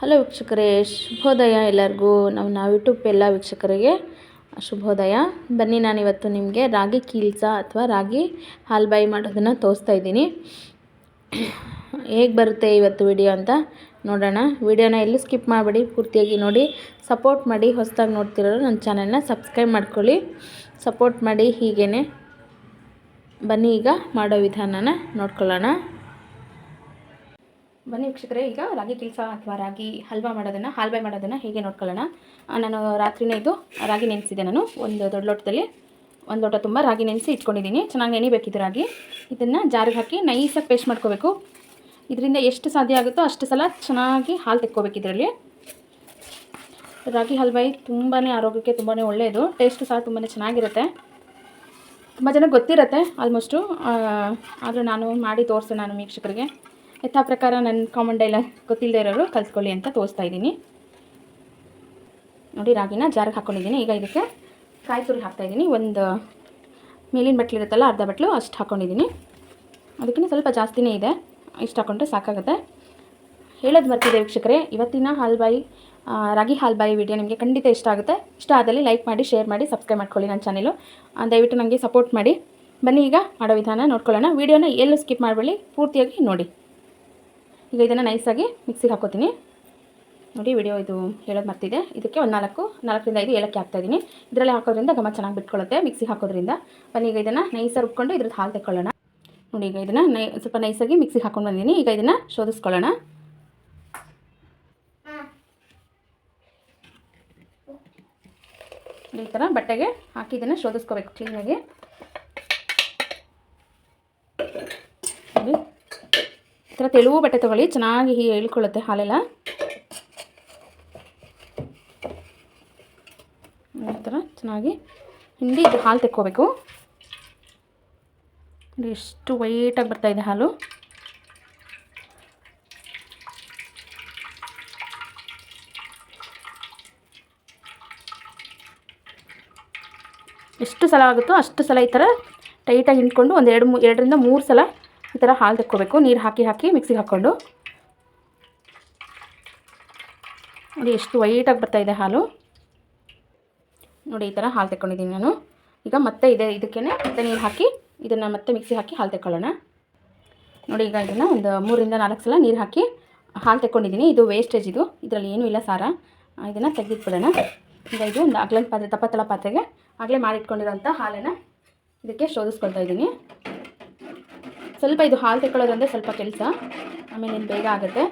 Hello ವೀಕ್ಷಕರೇ, ಶುಭೋದಯ ಎಲ್ಲರಿಗೂ. ನಮ್ಮ ಯೂಟ್ಯೂಬ್ ಎಲ್ಲ ವೀಕ್ಷಕರಿಗೆ ಶುಭೋದಯ. ಬನ್ನಿ, ನಾನಿವತ್ತು ನಿಮಗೆ ರಾಗಿ ಕೀಲ್ಸ ಅಥವಾ ರಾಗಿ ಹಾಲ್ಬಾಯಿ ಮಾಡೋದನ್ನು ತೋರಿಸ್ತಾ ಇದ್ದೀನಿ. ಹೇಗೆ ಬರುತ್ತೆ ಇವತ್ತು ವಿಡಿಯೋ ಅಂತ ನೋಡೋಣ. ವಿಡಿಯೋನ ಎಲ್ಲೂ ಸ್ಕಿಪ್ ಮಾಡಿಬಿಡಿ, ಪೂರ್ತಿಯಾಗಿ ನೋಡಿ. ಸಪೋರ್ಟ್ ಮಾಡಿ. ಹೊಸದಾಗಿ ನೋಡ್ತಿರೋರು ನನ್ನ ಚಾನಲ್ನ ಸಬ್ಸ್ಕ್ರೈಬ್ ಮಾಡ್ಕೊಳ್ಳಿ, ಸಪೋರ್ಟ್ ಮಾಡಿ. ಹೀಗೇ ಬನ್ನಿ, ಈಗ ಮಾಡೋ ವಿಧಾನನ ನೋಡ್ಕೊಳ್ಳೋಣ. ಬನ್ನಿ ವೀಕ್ಷಕರೇ, ಈಗ ರಾಗಿ ಕೀಲ್ಸ ಅಥವಾ ರಾಗಿ ಹಾಲ್ಬಾಯಿ ಮಾಡೋದನ್ನು ಹೇಗೆ ನೋಡ್ಕೊಳ್ಳೋಣ. ನಾನು ರಾತ್ರಿನೇ ಇದು ರಾಗಿ ನೆನೆಸಿದೆ. ನಾನು ಒಂದು ದೊಡ್ಡ ಲೋಟದಲ್ಲಿ 1 ಲೋಟ ತುಂಬ ರಾಗಿ ನೆನೆಸಿ ಇಟ್ಕೊಂಡಿದ್ದೀನಿ. ಚೆನ್ನಾಗಿ ನೆನಿಬೇಕಿದ್ದು ರಾಗಿ. ಇದನ್ನು ಜಾರಿಗೆ ಹಾಕಿ ನೈಸಾಗಿ ಪೇಸ್ಟ್ ಮಾಡ್ಕೋಬೇಕು. ಇದರಿಂದ ಎಷ್ಟು ಸಾಧ್ಯ ಆಗುತ್ತೋ ಅಷ್ಟು ಸಲ ಚೆನ್ನಾಗಿ ಹಾಲು ತೆಕ್ಕೋಬೇಕು. ಇದರಲ್ಲಿ ರಾಗಿ ಹಾಲ್ಬಾಯಿ ತುಂಬಾ ಆರೋಗ್ಯಕ್ಕೆ ತುಂಬಾ ಒಳ್ಳೆಯದು. ಟೇಸ್ಟು ಸಹ ತುಂಬಾ ಚೆನ್ನಾಗಿರುತ್ತೆ. ತುಂಬ ಜನಕ್ಕೆ ಗೊತ್ತಿರುತ್ತೆ ಆಲ್ಮೋಸ್ಟು, ಆದರೂ ನಾನು ಮಾಡಿ ತೋರಿಸೋಣ ನಮ್ಮ ವೀಕ್ಷಕರಿಗೆ. ಯಥಾ ಪ್ರಕಾರ ನನ್ನ ಕಾಮನ್ ಡೈಲಾಗ್ ಗೊತ್ತಿಲ್ಲದೆ ಇರೋರು ಕಲ್ತ್ಕೊಳ್ಳಿ ಅಂತ ತೋರಿಸ್ತಾ ಇದ್ದೀನಿ. ನೋಡಿ, ರಾಗಿನ ಜಾರಿಗೆ ಹಾಕ್ಕೊಂಡಿದ್ದೀನಿ. ಈಗ ಇದಕ್ಕೆ ಕಾಯಿ ತುರಿ ಹಾಕ್ತಾಯಿದ್ದೀನಿ. ಒಂದು ಮೇಲಿನ ಬಟ್ಲಿರುತ್ತಲ್ಲ, ಅರ್ಧ ಬಟ್ಲು ಅಷ್ಟು ಹಾಕ್ಕೊಂಡಿದ್ದೀನಿ. ಅದಕ್ಕಿಂತ ಸ್ವಲ್ಪ ಜಾಸ್ತಿನೇ ಇದೆ. ಇಷ್ಟು ಹಾಕ್ಕೊಂಡ್ರೆ ಸಾಕಾಗುತ್ತೆ. ಹೇಳೋದು ಮರ್ತಿದೆ ವೀಕ್ಷಕರೇ, ಇವತ್ತಿನ ರಾಗಿ ಹಾಲ್ಬಾಯಿ ವಿಡಿಯೋ ನಿಮಗೆ ಖಂಡಿತ ಇಷ್ಟ ಆಗುತ್ತೆ. ಇಷ್ಟ ಆದಲ್ಲಿ ಲೈಕ್ ಮಾಡಿ, ಶೇರ್ ಮಾಡಿ, ಸಬ್ಸ್ಕ್ರೈಬ್ ಮಾಡ್ಕೊಳ್ಳಿ ನನ್ನ ಚಾನಲು. ದಯವಿಟ್ಟು ನನಗೆ ಸಪೋರ್ಟ್ ಮಾಡಿ. ಬನ್ನಿ, ಈಗ ಮಾಡೋ ವಿಧಾನ ನೋಡ್ಕೊಳ್ಳೋಣ. ವಿಡಿಯೋನ ಎಲ್ಲೂ ಸ್ಕಿಪ್ ಮಾಡಬೇಡಿ, ಪೂರ್ತಿಯಾಗಿ ನೋಡಿ. ಈಗ ಇದನ್ನು ನೈಸಾಗಿ ಮಿಕ್ಸಿಗೆ ಹಾಕೋತೀನಿ. ನೋಡಿ, ವಿಡಿಯೋ ಇದು ಹೇಳೋದು ಮರ್ತಿದೆ. ಇದಕ್ಕೆ ಒಂದು 4ರಿಂದ 5 ಏಲಕ್ಕಿ ಹಾಕ್ತಾಯಿದ್ದೀನಿ. ಇದರಲ್ಲಿ ಹಾಕೋದ್ರಿಂದ ಘಮ ಚೆನ್ನಾಗಿ ಬಿಟ್ಕೊಳ್ಳುತ್ತೆ ಮಿಕ್ಸಿಗೆ ಹಾಕೋದ್ರಿಂದ. ಬನ್ನಿ, ಈಗ ಇದನ್ನು ನೈಸಾಗಿ ರುಬ್ಕೊಂಡು ಇದ್ರದ್ದು ಹಾಲು ತೆಕ್ಕೊಳ್ಳೋಣ. ನೋಡಿ, ಈಗ ಇದನ್ನು ಸ್ವಲ್ಪ ನೈಸಾಗಿ ಮಿಕ್ಸಿಗೆ ಹಾಕೊಂಡು ಬಂದಿದ್ದೀನಿ. ಈಗ ಇದನ್ನು ಶೋಧಿಸ್ಕೊಳ್ಳೋಣ. ಈ ಥರ ಬಟ್ಟೆಗೆ ಹಾಕಿ ಇದನ್ನು ಶೋಧಿಸ್ಕೋಬೇಕು ಕ್ಲೀನಾಗಿ. ನೋಡಿ, ಈ ಥರ ತೆಳುವು ಬಟ್ಟೆ ತೊಗೊಳ್ಳಿ, ಚೆನ್ನಾಗಿ ಹೇಳ್ಕೊಳ್ಳುತ್ತೆ ಹಾಲೆಲ್ಲ. ಈ ಥರ ಚೆನ್ನಾಗಿ ಹಿಂಡಿ ಇದು ಹಾಲು ತೆಕ್ಕೋಬೇಕು. ಎಷ್ಟು ವೈಟಾಗಿ ಬರ್ತಾಯಿದೆ ಹಾಲು. ಎಷ್ಟು ಸಲ ಆಗುತ್ತೋ ಅಷ್ಟು ಸಲ ಈ ಥರ ಟೈಟಾಗಿ ಹಿಂಡ್ಕೊಂಡು ಒಂದು 2ರಿಂದ 3 ಸಲ ಈ ಥರ ಹಾಲು ತೆಕ್ಕೋಬೇಕು. ನೀರು ಹಾಕಿ ಮಿಕ್ಸಿಗೆ ಹಾಕ್ಕೊಂಡು. ನೋಡಿ, ಎಷ್ಟು ವೈಟಾಗಿ ಬರ್ತಾಯಿದೆ ಹಾಲು. ನೋಡಿ, ಈ ಥರ ಹಾಲು ತೆಕ್ಕೊಂಡಿದ್ದೀನಿ ನಾನು. ಈಗ ಮತ್ತೆ ಇದಕ್ಕೆ ಮತ್ತೆ ನೀರು ಹಾಕಿ ಇದನ್ನು ಮತ್ತೆ ಮಿಕ್ಸಿ ಹಾಕಿ ಹಾಲು ತೆಕ್ಕೊಳ್ಳೋಣ. ನೋಡಿ, ಈಗ ಇದನ್ನು ಒಂದು 3ರಿಂದ 4 ಸಲ ನೀರು ಹಾಕಿ ಹಾಲು ತೆಕ್ಕೊಂಡಿದ್ದೀನಿ. ಇದು ವೇಸ್ಟೇಜ್, ಇದರಲ್ಲಿ ಏನೂ ಇಲ್ಲ ಸಾರ. ಇದನ್ನು ತೆಗೆದಿಟ್ಬಿಡೋಣ. ಈಗ ಇದು ಒಂದು ಅಗಲನ ಪಾತ್ರೆ, ದಪ್ಪತ್ತಳ ಪಾತ್ರೆಗೆ ಆಗಲೇ ಮಾಡಿಟ್ಕೊಂಡಿರೋಂಥ ಹಾಲನ್ನು ಇದಕ್ಕೆ ಶೋಧಿಸ್ಕೊಳ್ತಾ ಇದ್ದೀನಿ. ಸ್ವಲ್ಪ ಇದು ಹಾಲು ತೆಕ್ಕೊಳ್ಳೋದಂದರೆ ಸ್ವಲ್ಪ ಕೆಲಸ, ಆಮೇಲೆ ಏನು ಬೇಗ ಆಗುತ್ತೆ.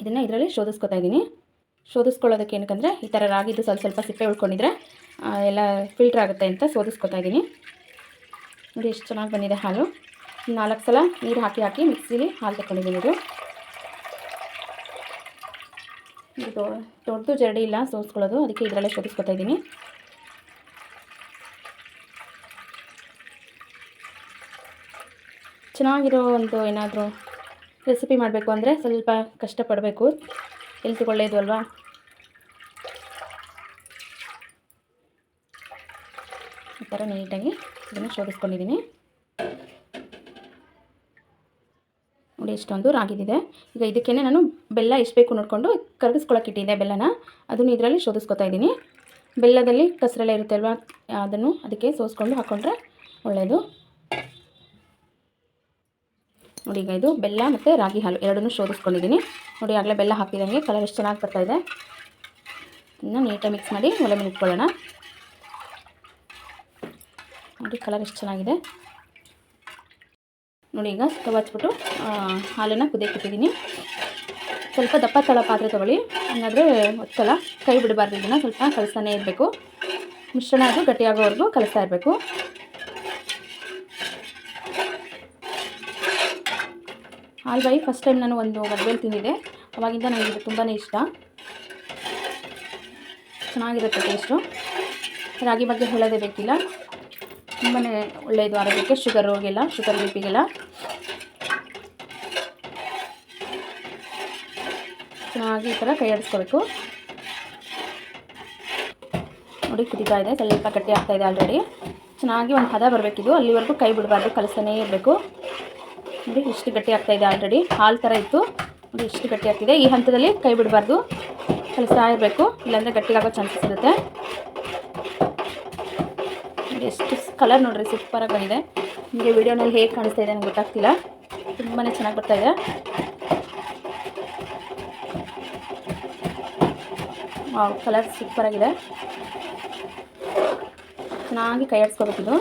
ಇದನ್ನು ಇದರಲ್ಲಿ ಶೋಧಿಸ್ಕೊತಾ ಇದ್ದೀನಿ. ಶೋಧಿಸ್ಕೊಳ್ಳೋದಕ್ಕೆ ಏನಕ್ಕಂದರೆ ಈ ಥರ ರಾಗಿದು ಸ್ವಲ್ಪ ಸಿಪ್ಪೆ ಉಳ್ಕೊಂಡಿದ್ರೆ ಎಲ್ಲ ಫಿಲ್ಟ್ರ್ ಆಗುತ್ತೆ ಅಂತ ಶೋಧಿಸ್ಕೊತಾ ಇದ್ದೀನಿ. ನೋಡಿ, ಎಷ್ಟು ಚೆನ್ನಾಗಿ ಬಂದಿದೆ ಹಾಲು. 4 ಸಲ ನೀರು ಹಾಕಿ ಮಿಕ್ಸಿಲಿ ಹಾಲು ತೆಕ್ಕೊಂಡಿದ್ದೀನಿ. ಇದು ದೊಡ್ಡದು ಜರಡಿ ಇಲ್ಲ ಸೋಸ್ಕೊಳ್ಳೋದು, ಅದಕ್ಕೆ ಇದರಲ್ಲೇ ಶೋಧಿಸ್ಕೊತಾ ಇದ್ದೀನಿ. ಚೆನ್ನಾಗಿರೋ ಒಂದು ಏನಾದರೂ ರೆಸಿಪಿ ಮಾಡಬೇಕು ಅಂದರೆ ಸ್ವಲ್ಪ ಕಷ್ಟಪಡಬೇಕು. ಹೆಲ್ತಿಗೆ ಒಳ್ಳೆಯದು ಅಲ್ವಾ. ಈ ಥರ ನೀಟಾಗಿ ಇದನ್ನು ಶೋಧಿಸ್ಕೊಂಡಿದ್ದೀನಿ. ನೋಡಿ, ಎಷ್ಟೊಂದು ರಾಗಿದಿದೆ. ಈಗ ಇದಕ್ಕೇ ನಾನು ಬೆಲ್ಲ ಎಷ್ಟು ಬೇಕು ನೋಡಿಕೊಂಡು ಕರಗಿಸ್ಕೊಳಕ್ಕೆ ಇಟ್ಟಿದ್ದೆ ಬೆಲ್ಲನ, ಅದನ್ನು ಇದರಲ್ಲಿ ಶೋಧಿಸ್ಕೊತಾ ಇದ್ದೀನಿ. ಬೆಲ್ಲದಲ್ಲಿ ಕಸರೆಲ್ಲ ಇರುತ್ತೆ ಅಲ್ವಾ, ಅದಕ್ಕೆ ಸೋಸ್ಕೊಂಡು ಹಾಕ್ಕೊಂಡ್ರೆ ಒಳ್ಳೆಯದು. ನೋಡಿ, ಈಗ ಇದು ಬೆಲ್ಲ ಮತ್ತು ರಾಗಿ ಹಾಲು ಎರಡನ್ನೂ ಶೋಧಿಸ್ಕೊಂಡಿದ್ದೀನಿ. ನೋಡಿ, ಆಗಲೇ ಬೆಲ್ಲ ಹಾಕಿದಂಗೆ ಕಲರ್ ಎಷ್ಟು ಚೆನ್ನಾಗಿ ಬರ್ತಾಯಿದೆ. ಇನ್ನು ನೀಟಾಗಿ ಮಿಕ್ಸ್ ಮಾಡಿ ಒಲೆ ಮೇಲೆ ಇಟ್ಕೊಳ್ಳೋಣ. ನೋಡಿ, ಕಲರ್ ಎಷ್ಟು ಚೆನ್ನಾಗಿದೆ. ನೋಡಿ, ಈಗ ಸ್ಟವ್ ಹಚ್ಬಿಟ್ಟು ಹಾಲನ್ನು ಕುದಿಯಕ್ಕೆ ಇಟ್ಟಿದ್ದೀನಿ. ಸ್ವಲ್ಪ ದಪ್ಪ ತಳ ಪಾತ್ರೆ ತೊಗೊಳ್ಳಿ, ಹಂಗಾದರೆ ಒತ್ತಲ್ಲ ಕೈ ಬಿಡಬಾರ್ದು. ಇದನ್ನು ಸ್ವಲ್ಪ ಕಲಿಸ್ತಾನೇ ಇರಬೇಕು. ಮಿಶ್ರಣ ಅದು ಗಟ್ಟಿಯಾಗೋವರೆಗೂ ಕಲಿಸ್ತಾ ಇರಬೇಕು. ಹಾಲ್ಬಾಯಿ ಫಸ್ಟ್ ಟೈಮ್ ನಾನು ಒಂದು ಮದುವೆಯಲ್ಲಿ ತಿಂದಿದ್ದೆ. ಅವಾಗಿಂದ ನನಗೆ ಇದು ತುಂಬಾ ಇಷ್ಟ. ಚೆನ್ನಾಗಿರುತ್ತೆ ಟೇಸ್ಟು. ರಾಗಿ ಬಗ್ಗೆ ಹೇಳೋದೇ ಬೇಕಿಲ್ಲ, ತುಂಬಾ ಒಳ್ಳೆಯದು ಆರೋಗ್ಯಕ್ಕೆ. ಶುಗರ್ ಬಿ ಪಿಗೆಲ್ಲ ಚೆನ್ನಾಗಿ ಈ ಥರ ಕೈ ಆಡಿಸ್ಕೋಬೇಕು. ನೋಡಿ, ಕುದೀತಾ ಇದೆ, ಸ್ವಲ್ಪ ಗಟ್ಟಿ ಆಗ್ತಾಯಿದೆ ಆಲ್ರೆಡಿ. ಚೆನ್ನಾಗಿ ಒಂದು ಹದ ಬರಬೇಕಿದು, ಅಲ್ಲಿವರೆಗೂ ಕೈ ಬಿಡಬಾರ್ದು, ಕಲಿಸ್ತಾನೇ ಇರಬೇಕು. ನೋಡಿ ಇಷ್ಟು ಗಟ್ಟಿ ಆಗ್ತಾಯಿದೆ. ಆಲ್ರೆಡಿ ಹಾಲು ಥರ ಇತ್ತು ನೋಡಿ, ಇಷ್ಟು ಗಟ್ಟಿ ಆಗ್ತಿದೆ. ಈ ಹಂತದಲ್ಲಿ ಕೈ ಬಿಡಬಾರ್ದು, ಕಲಿಸ್ತಾ ಇರಬೇಕು, ಇಲ್ಲಾಂದರೆ ಗಟ್ಟಿಗಾಗೋ ಚಾನ್ಸಸ್ ಇರುತ್ತೆ. ನೋಡಿ ಎಷ್ಟು ಕಲರ್ ನೋಡಿರಿ ಸೂಪರಾಗಿ ಬಂದಿದೆ. ನಿಮಗೆ ವಿಡಿಯೋನಲ್ಲಿ ಹೇಗೆ ಕಾಣಿಸ್ತಾ ಇದೆ ನನಗೆ ಗೊತ್ತಾಗ್ತಿಲ್ಲ, ತುಂಬಾ ಚೆನ್ನಾಗಿ ಬರ್ತಾಯಿದೆ. ಕಲರ್ ಸೂಪರಾಗಿದೆ. ಚೆನ್ನಾಗಿ ಕೈ ಆಡಿಸ್ಕೋಬೇಕಿದು.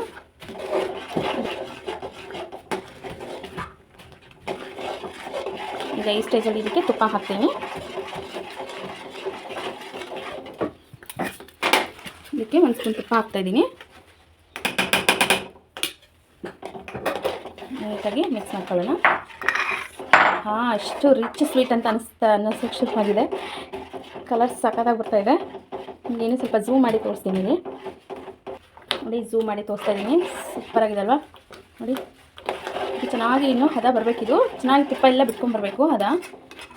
ಈಗ ಈ ಸ್ಟೇಜಲ್ಲಿ ಇದಕ್ಕೆ ತುಪ್ಪ ಹಾಕ್ತೀನಿ. ಇದಕ್ಕೆ ಒಂದು ಸ್ಪೂನ್ ತುಪ್ಪ ಹಾಕ್ತಾಯಿದ್ದೀನಿ. ನೀಟಾಗಿ ಮಿಕ್ಸ್ ಮಾಡ್ಕೊಳ್ಳೋಣ. ಅಷ್ಟು ರಿಚ್ ಸ್ವೀಟ್ ಅಂತ ಅನ್ನಿಸೋಕ್ಕೆ ಶುರುವಾಗಿದೆ. ಕಲರ್ ಸಖತ್ತಾಗಿ ಬರ್ತಾಯಿದೆ. ನಿಮಗೇನು ಸ್ವಲ್ಪ ಝೂಮ್ ಮಾಡಿ ತೋರಿಸ್ತೀನಿ ನೋಡಿ, ಝೂಮ್ ಮಾಡಿ ತೋರಿಸ್ತಾ ಇದ್ದೀನಿ. ಸೂಪರಾಗಿದೆ ಅಲ್ವಾ ನೋಡಿ. ಇದು ಚೆನ್ನಾಗಿ ಇನ್ನೂ ಹದ ಬರಬೇಕಿದು, ಚೆನ್ನಾಗಿ ತುಪ್ಪ ಎಲ್ಲ ಬಿಟ್ಕೊಂಡ್ಬರ್ಬೇಕು. ಹದ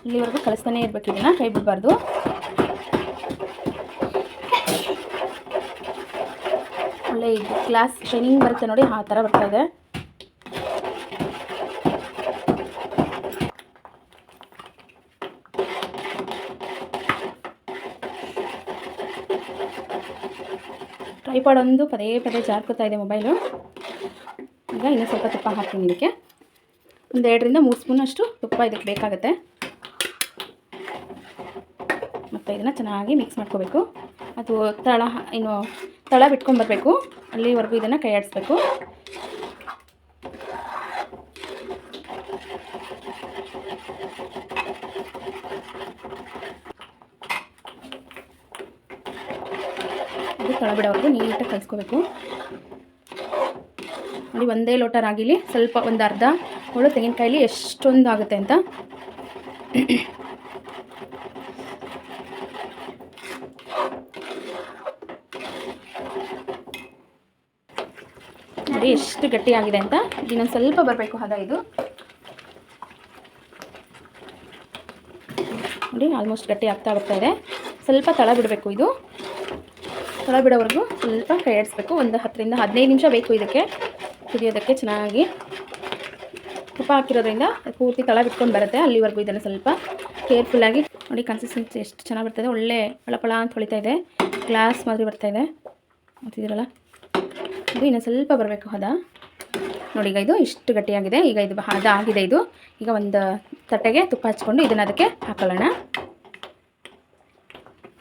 ಇಲ್ಲಿವರೆಗೂ ಕಲಿಸ್ತಾನೆ ಇರಬೇಕು, ಇದನ್ನು ಕೈ ಬಿಡಬಾರ್ದು. ಒಳ್ಳೆ ಇದು ಗ್ಲಾಸ್ ಶೈನಿಂಗ್ ಬರುತ್ತೆ ನೋಡಿ, ಆ ಥರ ಬರ್ತಾಯಿದೆ. ಟ್ರೈಪಾಡ್ ಒಂದು ಪದೇ ಪದೇ ಜಾರ್ಕೋತಾ ಇದೆ ಮೊಬೈಲು. ಈಗ ಇನ್ನೂ ಸ್ವಲ್ಪ ತುಪ್ಪ ಹಾಕ್ತೀನಿ. ಇದಕ್ಕೆ ಒಂದು 2-3 ಸ್ಪೂನ್ ಅಷ್ಟು ತುಪ್ಪ ಇದಕ್ಕೆ ಬೇಕಾಗುತ್ತೆ. ಮತ್ತು ಇದನ್ನು ಚೆನ್ನಾಗಿ ಮಿಕ್ಸ್ ಮಾಡ್ಕೋಬೇಕು. ಅದು ತಳ ಬಿಟ್ಕೊಂಡ್ಬರ್ಬೇಕು, ಅಲ್ಲಿವರೆಗೂ ಇದನ್ನು ಕೈ ಆಡಿಸ್ಬೇಕು. ತಳ ಬಿಡೋವರೆಗೂ ನೀಟಾಗಿ ಕಲಿಸ್ಕೋಬೇಕು ನೋಡಿ. ಒಂದೇ ಲೋಟ ರಾಗಿಲಿ ಸ್ವಲ್ಪ ಒಂದು ಅರ್ಧ ಹೋಳು ತೆಂಗಿನಕಾಯಿಲಿ ಎಷ್ಟೊಂದು ಆಗುತ್ತೆ ಅಂತ. ನೋಡಿ ಎಷ್ಟು ಗಟ್ಟಿಯಾಗಿದೆ ಅಂತ. ಇನ್ನೊಂದು ಸ್ವಲ್ಪ ಬರಬೇಕು ಹದ ಇದು ನೋಡಿ. ಆಲ್ಮೋಸ್ಟ್ ಗಟ್ಟಿ ಆಗ್ತಾ ಬರ್ತಾಯಿದೆ. ಸ್ವಲ್ಪ ತಳ ಬಿಡಬೇಕು. ಇದು ತಳ ಬಿಡೋವರೆಗೂ ಸ್ವಲ್ಪ ಕೈ ಆಡಿಸ್ಬೇಕು. ಒಂದು 10-15 ನಿಮಿಷ ಬೇಕು ಇದಕ್ಕೆ ಕುದಿಯೋದಕ್ಕೆ. ಚೆನ್ನಾಗಿ ತುಪ್ಪ ಹಾಕಿರೋದ್ರಿಂದ ಪೂರ್ತಿ ತಳ ಬಿಟ್ಕೊಂಡು ಬರುತ್ತೆ. ಅಲ್ಲಿವರೆಗೂ ಇದನ್ನು ಸ್ವಲ್ಪ ಕೇರ್ಫುಲ್ಲಾಗಿ ನೋಡಿ. ಕನ್ಸಿಸ್ಟೆನ್ಸಿ ಎಷ್ಟು ಚೆನ್ನಾಗಿ ಬರ್ತಾಯಿದೆ. ಒಳ್ಳೆ ಪಳ ಅಂತ ಹೊಳಿತಾ ಇದೆ, ಗ್ಲಾಸ್ ಮಾದರಿ ಬರ್ತಾಯಿದೆ. ಮತ್ತಿದಿರಲ್ಲ ಇದು ಇನ್ನೂ ಸ್ವಲ್ಪ ಬರಬೇಕು ಹದ ನೋಡಿ. ಈಗ ಇದು ಇಷ್ಟು ಗಟ್ಟಿಯಾಗಿದೆ. ಈಗ ಇದು ಹದ ಆಗಿದೆ. ಇದು ಈಗ ಒಂದು ತಟ್ಟೆಗೆ ತುಪ್ಪ ಹಚ್ಕೊಂಡು ಇದನ್ನು ಅದಕ್ಕೆ ಹಾಕೊಳ್ಳೋಣ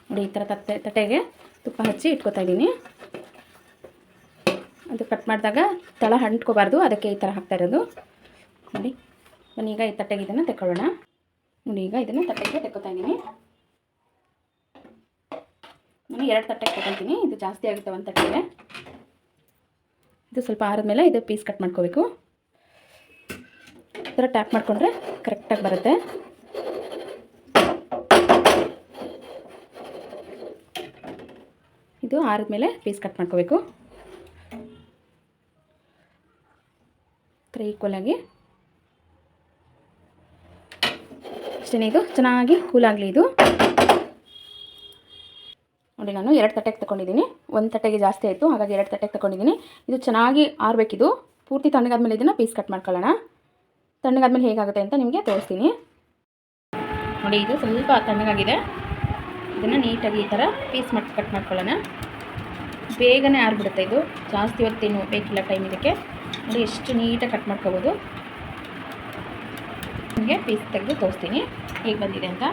ನೋಡಿ. ಈ ಥರ ತಟ್ಟೆಗೆ ತುಪ್ಪ ಹಚ್ಚಿ ಇಟ್ಕೊತಾ ಇದ್ದೀನಿ. ಅದು ಕಟ್ ಮಾಡಿದಾಗ ತಳ ಅಂಟ್ಕೋಬಾರ್ದು, ಅದಕ್ಕೆ ಈ ಥರ ಹಾಕ್ತಾ ಇರೋದು ನೋಡಿ. ಈಗ ಈ ತಟ್ಟೆಗೆ ಇದನ್ನು ತೆಕ್ಕೊಳ್ಳೋಣ ನೋಡಿ. ಈಗ ಇದನ್ನು ತಟ್ಟೆಗೆ ತೆಕ್ಕೋತಾ ಇದ್ದೀನಿ. ನಾನು 2 ತಟ್ಟೆಗೆ ತಗೊಳ್ತೀನಿ. ಇದು ಜಾಸ್ತಿ ಆಗುತ್ತೆ ಒಂದು ತಟ್ಟೆಗೆ. ಇದು ಸ್ವಲ್ಪ ಆರಿದ್ಮೇಲೆ ಇದು ಪೀಸ್ ಕಟ್ ಮಾಡ್ಕೋಬೇಕು. ಈ ಥರ ಟ್ಯಾಪ್ ಮಾಡಿಕೊಂಡ್ರೆ ಕರೆಕ್ಟಾಗಿ ಬರುತ್ತೆ. ಇದು ಆರಿದ್ಮೇಲೆ ಪೀಸ್ ಕಟ್ ಮಾಡ್ಕೋಬೇಕು. ಥರ ಈಕ್ವಲಾಗಿ ಅಷ್ಟೇ. ಇದು ಚೆನ್ನಾಗಿ ಕೂಲಾಗಲಿ. ಇದು ನೋಡಿ, ನಾನು 2 ತಟ್ಟೆಗೆ ತಗೊಂಡಿದ್ದೀನಿ. ಒಂದು ತಟ್ಟೆಗೆ ಜಾಸ್ತಿ ಆಯಿತು, ಹಾಗಾಗಿ 2 ತಟ್ಟೆಗೆ ತಗೊಂಡಿದ್ದೀನಿ. ಇದು ಚೆನ್ನಾಗಿ ಆರಬೇಕಿದು. ಪೂರ್ತಿ ತಣ್ಣಗಾದ್ಮೇಲೆ ಇದನ್ನು ಪೀಸ್ ಕಟ್ ಮಾಡ್ಕೊಳ್ಳೋಣ. ತಣ್ಣಗಾದ್ಮೇಲೆ ಹೇಗಾಗುತ್ತೆ ಅಂತ ನಿಮಗೆ ತೋರಿಸ್ತೀನಿ ನೋಡಿ. ಇದು ಸ್ವಲ್ಪ ತಣ್ಣಗಾಗಿದೆ. ಇದನ್ನು ನೀಟಾಗಿ ಈ ಥರ ಪೀಸ್ ಕಟ್ ಮಾಡ್ಕೊಳ್ಳೋಣ. ಬೇಗನೆ ಆರಿಬಿಡುತ್ತೆ ಇದು, ಜಾಸ್ತಿ ಹೊತ್ತೇನು ಬೇಕಿಲ್ಲ ಟೈಮ್ ಇದಕ್ಕೆ ನೋಡಿ. ಎಷ್ಟು ನೀಟಾಗಿ ಕಟ್ ಮಾಡ್ಕೋಬೋದು. ನಿಮಗೆ ಪೀಸ್ ತೆಗೆದು ತೋರಿಸ್ತೀನಿ ಹೇಗೆ ಬಂದಿದೆ ಅಂತ.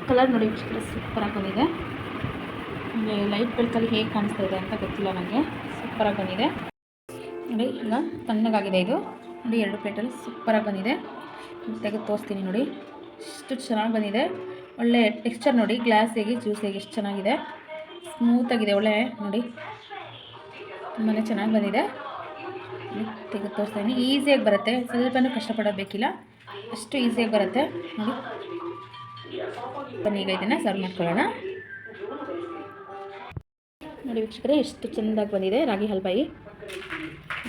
ಕಲರ್ ನೋಡಿ ಸೂಪರಾಗಿ ಬಂದಿದೆ. ನಿಮಗೆ ಲೈಟ್ ಬೆಳಕಲ್ಲಿ ಹೇಗೆ ಕಾಣಿಸ್ತಾ ಇದೆ ಅಂತ ಗೊತ್ತಿಲ್ಲ ನನಗೆ. ಸೂಪರಾಗಿ ಬಂದಿದೆ ನೋಡಿ. ಈಗ ತಣ್ಣಗಾಗಿದೆ ಇದು ನೋಡಿ. 2 ಪ್ಲೇಟಲ್ಲಿ ಸೂಪರಾಗಿ ಬಂದಿದೆ. ತೆಗೆದು ತೋರಿಸ್ತೀನಿ ನೋಡಿ. ಎಷ್ಟು ಚೆನ್ನಾಗಿ ಬಂದಿದೆ. ಒಳ್ಳೆ ಟೆಕ್ಸ್ಚರ್ ನೋಡಿ, ಗ್ಲಾಸಿಗೆ ಜ್ಯೂಸಿಗೆ ಎಷ್ಟು ಚೆನ್ನಾಗಿದೆ, ಸ್ಮೂತಾಗಿದೆ. ಒಳ್ಳೆ ನೋಡಿ, ತುಂಬಾ ಚೆನ್ನಾಗಿ ಬಂದಿದೆ. ತೆಗೆದು ತೋರಿಸ್ತೀನಿ. ಈಸಿಯಾಗಿ ಬರುತ್ತೆ, ಸ್ವಲ್ಪನೂ ಕಷ್ಟಪಡೋದು ಬೇಕಿಲ್ಲ, ಅಷ್ಟು ಈಸಿಯಾಗಿ ಬರುತ್ತೆ ನೋಡಿ. ಬನ್ನಿ ಈಗ ಇದನ್ನು ಸರ್ವ್ ಮಾಡ್ಕೊಳ್ಳೋಣ ನೋಡಿ. ವೀಕ್ಷಕರೇ ಎಷ್ಟು ಚೆಂದಾಗಿ ಬಂದಿದೆ ರಾಗಿ ಹಲ್ವಾಯಿ.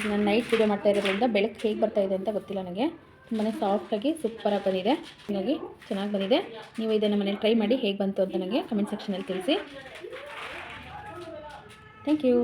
ನಾನು ನೈಟ್ ವಿಡಿಯೋ ಮಾಡ್ತಾ ಇರೋದ್ರಿಂದ ಬೆಳಕು ಹೇಗೆ ಬರ್ತಾಯಿದೆ ಅಂತ ಗೊತ್ತಿಲ್ಲ ನನಗೆ. ತುಂಬಾ ಸಾಫ್ಟಾಗಿ ಸೂಪರಾಗಿ ಬಂದಿದೆ. ಹಾಗಾಗಿ ಚೆನ್ನಾಗಿ ಬಂದಿದೆ. ನೀವು ಇದನ್ನು ಮನೇಲಿ ಟ್ರೈ ಮಾಡಿ ಹೇಗೆ ಬಂತು ಅಂತ ನನಗೆ ಕಮೆಂಟ್ ಸೆಕ್ಷನಲ್ಲಿ ತಿಳಿಸಿ. Thank you.